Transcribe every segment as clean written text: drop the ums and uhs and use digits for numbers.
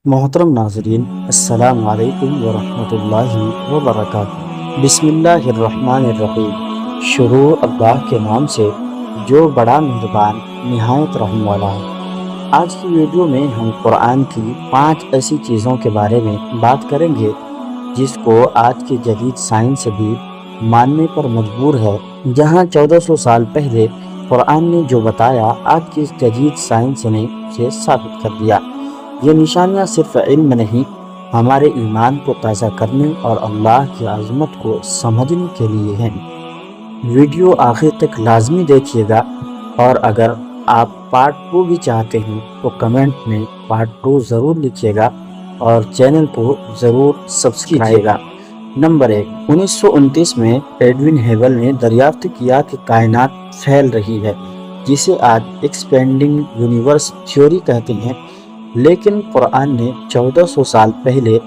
محترم ناظرین، السلام علیکم ورحمۃ اللہ وبرکاتہ۔ بسم اللہ الرحمن الرحیم۔ شروع اللہ کے نام سے جو بڑا مہربان نہایت رحم والا ہے۔ آج کی ویڈیو میں ہم قرآن کی 5 ایسی چیزوں کے بارے میں بات کریں گے جس کو آج کے جدید سائنس بھی ماننے پر مجبور ہے۔ جہاں 1400 سال پہلے قرآن نے جو بتایا، آج کی جدید سائنس نے اسے ثابت کر دیا۔ یہ نشانیاں صرف علم نہیں، ہمارے ایمان کو تازہ کرنے اور اللہ کی عظمت کو سمجھنے کے لیے ہیں۔ ویڈیو آخر تک لازمی دیکھیے گا، اور اگر آپ پارٹ 2 بھی چاہتے ہیں تو کمنٹ میں پارٹ 2 ضرور لکھیے گا اور چینل کو ضرور سبسکرائب کیجیے گا۔ نمبر 1، 1929 میں ایڈوین ہیبل نے دریافت کیا کہ کائنات پھیل رہی ہے، جسے آج ایکسپینڈنگ یونیورس تھیوری کہتے ہیں۔ لیکن قرآن نے 1400 سال پہلے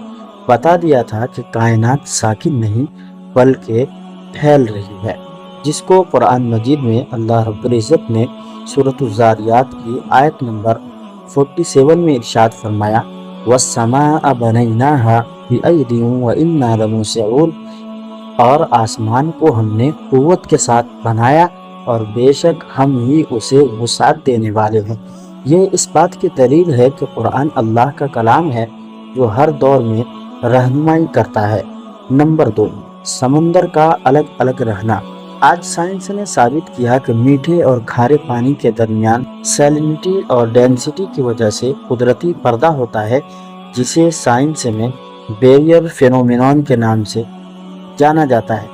بتا دیا تھا کہ کائنات ساکن نہیں بلکہ پھیل رہی ہے، جس کو قرآن مجید میں اللہ رب العزت نے سورۃ الذاریات کی آیت نمبر 47 میں ارشاد فرمایا، وَالسَّمَاءَ بَنَيْنَاهَا بِأَيْدٍ وَإِنَّا لَمُوسِعُونَ، اور آسمان کو ہم نے قوت کے ساتھ بنایا اور بے شک ہم ہی اسے وسعت دینے والے ہیں۔ یہ اس بات کی دلیل ہے کہ قرآن اللہ کا کلام ہے جو ہر دور میں رہنمائی کرتا ہے۔ نمبر 2، سمندر کا الگ الگ رہنا۔ آج سائنس نے ثابت کیا کہ میٹھے اور کھارے پانی کے درمیان سیلنٹی اور ڈینسٹی کی وجہ سے قدرتی پردہ ہوتا ہے، جسے سائنس میں بیریئر فینومینون کے نام سے جانا جاتا ہے۔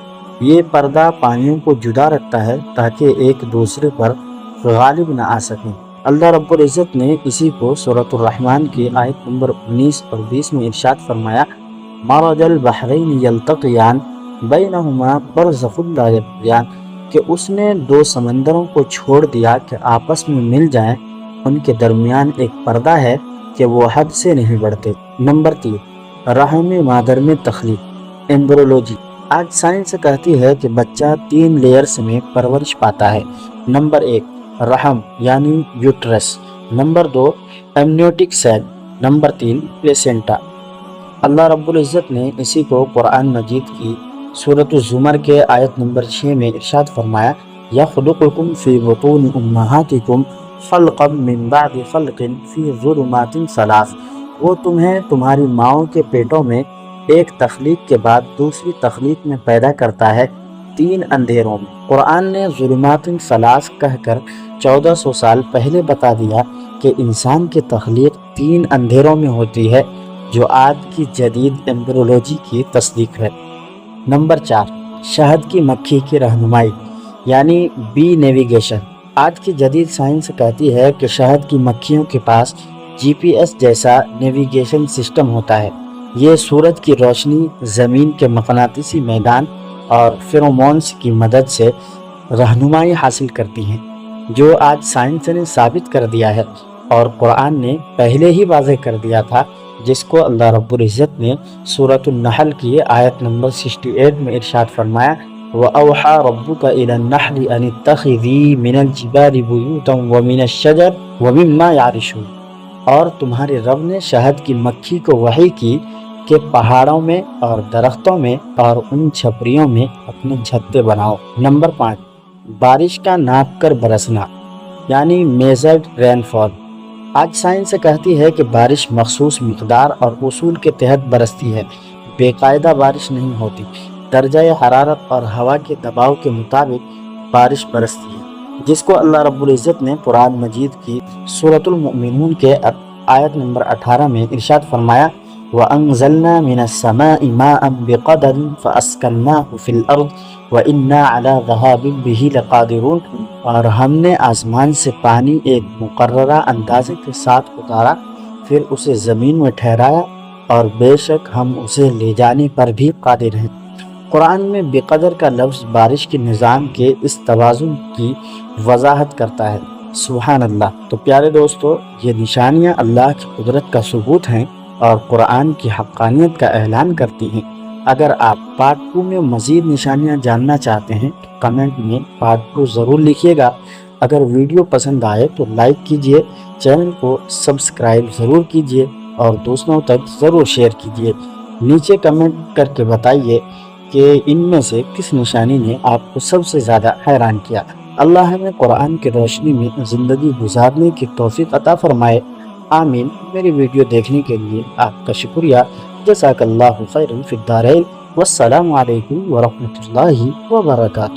یہ پردہ پانیوں کو جدا رکھتا ہے تاکہ ایک دوسرے پر غالب نہ آ سکیں۔ اللہ رب العزت نے اسی کو سورۃ الرحمن کی آیت نمبر 19 اور 20 میں ارشاد فرمایا، مرج البحرین یلتقیان بینہما برزخ لا یبغیان، کہ اس نے 2 سمندروں کو چھوڑ دیا کہ آپس میں مل جائیں، ان کے درمیان ایک پردہ ہے کہ وہ حد سے نہیں بڑھتے۔ نمبر 3، رحم مادر میں تخلیق، ایمبریولوجی۔ آج سائنس کہتی ہے کہ بچہ 3 لیئرز میں پرورش پاتا ہے۔ نمبر 1، رحم یعنی uterus. Number 2، amniotic sac. Number 3، placenta. اللہ رب العزت نے اسی کو قرآن مجید کی سورۃ الزمر کے آیت نمبر 6 میں ارشاد فرمایا، یخلقکم فی بطون امہاتکم خلقا من بعد خلق فی ظلمات ثلاث، وہ تمہیں تمہاری ماؤں کے پیٹوں میں ایک تخلیق کے بعد دوسری تخلیق میں پیدا کرتا ہے 3 اندھیروں میں۔ قرآن نے ظلمات ثلاث کہہ کر 1400 سال پہلے بتا دیا کہ انسان کی تخلیق 3 اندھیروں میں ہوتی ہے، جو آج کی جدید ایمبریولوجی کی تصدیق ہے۔ نمبر 4، شہد کی مکھی کی رہنمائی یعنی بی نیویگیشن۔ آج کی جدید سائنس کہتی ہے کہ شہد کی مکھیوں کے پاس GPS جیسا نیویگیشن سسٹم ہوتا ہے۔ یہ سورج کی روشنی، زمین کے مقناطیسی میدان اور فیرومونس کی مدد سے رہنمائی حاصل کرتی ہیں، جو آج سائنس نے ثابت کر دیا ہے اور قرآن نے پہلے ہی واضح کر دیا تھا، جس کو اللہ رب العزت نے سورۃ النحل کی آیت نمبر 68 میں ارشاد فرمایا، وَأَوْحَى رَبُّكَ إِلَى النَّحْلِ أَنِ اتَّخِذِي مِنَ الْجِبَالِ بُيُوتًا وَمِنَ الشَّجَرِ وَمِمَّا يَعْرِشُونَ، اور تمہارے رب نے شہد کی مکھی کو وحی کی کہ پہاڑوں میں اور درختوں میں اور ان چھپریوں میں اپنے چھتے بناؤ۔ نمبر 5، بارش کا ناپ کر برسنا یعنی میزرڈ رین فال۔ آج سائنس کہتی ہے کہ بارش مخصوص مقدار اور اصول کے تحت برستی ہے، بے قاعدہ بارش نہیں ہوتی۔ درجہ حرارت اور ہوا کے دباؤ کے مطابق بارش برستی ہے، جس کو اللہ رب العزت نے قرآن مجید کی سورۃ المؤمنون کے آیت نمبر 18 میں ارشاد فرمایا، وَأَنزَلْنَا مِنَ السَّمَاءِ مَاءً بِقَدَرٍ فَأَسْكَنَّاهُ فِي الْأَرْضِ وَإِنَّا عَلَى ذَهَابٍ بِهِ لَقَادِرُونَ، اور ہم نے آسمان سے پانی ایک مقررہ اندازے کے ساتھ اتارا، پھر اسے زمین میں ٹھہرایا، اور بے شک ہم اسے لے جانے پر بھی قادر ہیں۔ قرآن میں بقدر کا لفظ بارش کے نظام کے اس توازن کی وضاحت کرتا ہے۔ سبحان اللہ۔ تو پیارے دوستو، یہ نشانیاں اللہ کی قدرت کا ثبوت ہیں اور قرآن کی حقانیت کا اعلان کرتی ہیں۔ اگر آپ پارٹ 2 میں مزید نشانیاں جاننا چاہتے ہیں تو کمنٹ میں پارٹ 2 ضرور لکھیے گا۔ اگر ویڈیو پسند آئے تو لائک کیجئے، چینل کو سبسکرائب ضرور کیجئے اور دوسروں تک ضرور شیئر کیجیے۔ نیچے کمنٹ کر کے بتائیے کہ ان میں سے کس نشانی نے آپ کو سب سے زیادہ حیران کیا۔ اللہ ہمیں قرآن کی روشنی میں زندگی گزارنے کی توفیق عطا فرمائے، آمین۔ میری ویڈیو دیکھنے کے لیے آپ کا شکریہ۔ جزاک اللہ خیرا فی الدارین۔ والسلام علیکم ورحمۃ اللہ وبرکاتہ۔